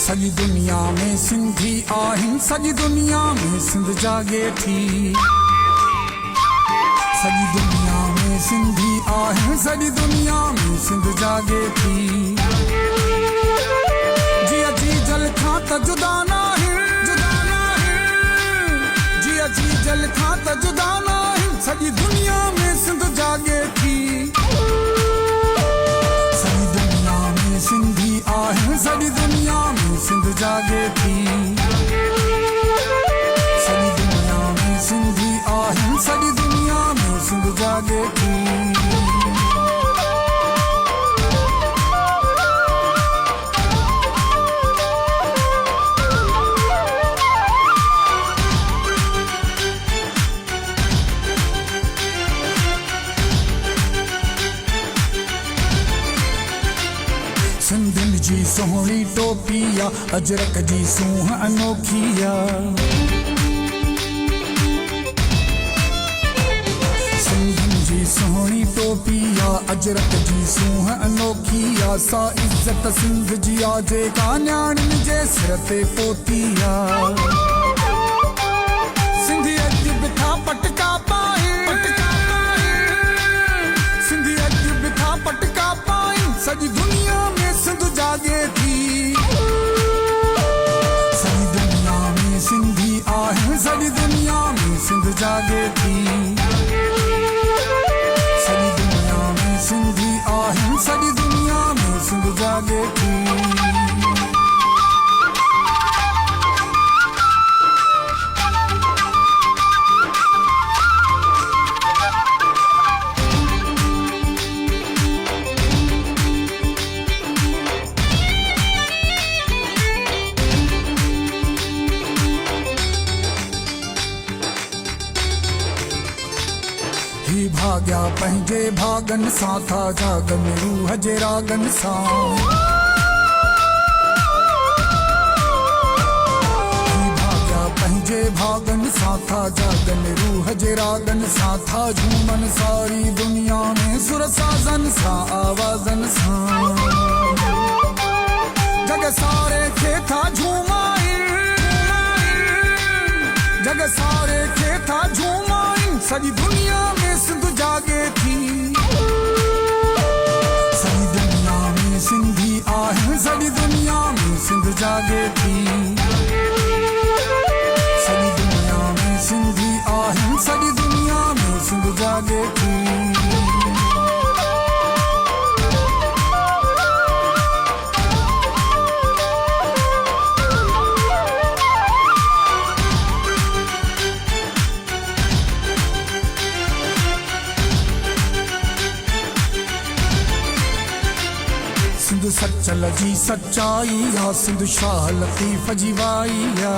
सॼी दुनिया में सिंधी आहिनि, सॼी दुनिया में सिंध जागे थी। सॼी दुनिया में सिंधी आहिनि, सॼी दुनिया में सिंध जागे थी। जिया जी जल खां त जुदा नाहिनि, जिया जी जल खां त जुदा नाहिनि, सॼी दुनिया में सिंध जागे थी। सॼी दुनिया में सिंधी आहिनि, सॼी दुनिया में सिंध जागे थी। सॼी दुनिया में सिंधी आहिनि, सॼी दुनिया में सिंध जागे थी। सिंधियुनि जी सुहिणी टोपिया, अजरक जी सूंह अनोखिया। सिंधियुनि जी सुहिणी टोपिया, अजरक जी सूंह अनोखिया। सा इज़त सिंध जी आ जेका न्याणियुनि जे सिर ते पोतिया। सिंधी अॼु बि था पटका पाए, सिंधी अॼु बि था पटका पाए। सॼी दुनिया में सिंध जागे थी। सॼी दुनिया में सिंधी आहिनि, सॼी दुनिया में सिंध जागे थी। सॼी दुनिया में सिंधी आहिनि, सॼी दुनिया में सिंध जागे थी। ही भाग्या पंहिंजे भागन सां था जागन रूह जे रागन सां। ही भाग्या पंहिंजे भागन सां था जागन रूह जे रागन सां। था झूमन सारी दुनिया में सुर साज़न सां, आवाज़न सां। जग सारे खे था झूमाइन, जग सारे खे था झूमाइन। सॼी दुनिया में सिंध जागे थी। सॼी दुनिया में सिंधी आहिनि, सॼी दुनिया में सिंध जागे थी। सॼी दुनिया में सिंधी आहिनि, सॼी दुनिया में सिंध जागे थी। सिंध सचल जी सच्चाई या, सिंध शाह लतीफ़ जी वाई या।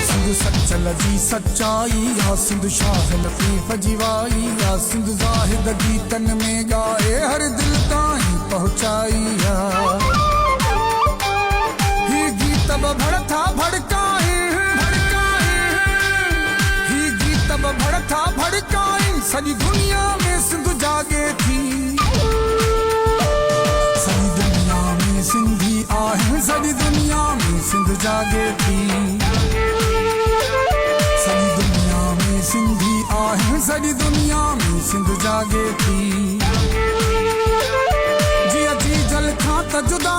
सिंध सचल जी सच्चाई या, सिंध शाह लतीफ़ जी वाई या। सिंध ज़ाहिद गीतन में ॻाए हर दिल ताईं पहुचाई या। ही गीत बि भड़था भड़काए, ही गीत बि भड़था भड़काए। सॼी दुनिया में सिंध जागे थी। सॼी दुनिया में सिंधी आहिनि, सॼी दुनिया में सिंध जागे थी। सॼी दुनिया में सिंधी आहिनि, सॼी दुनिया में सिंध जागे थी। जिया जी जल खां त जुदा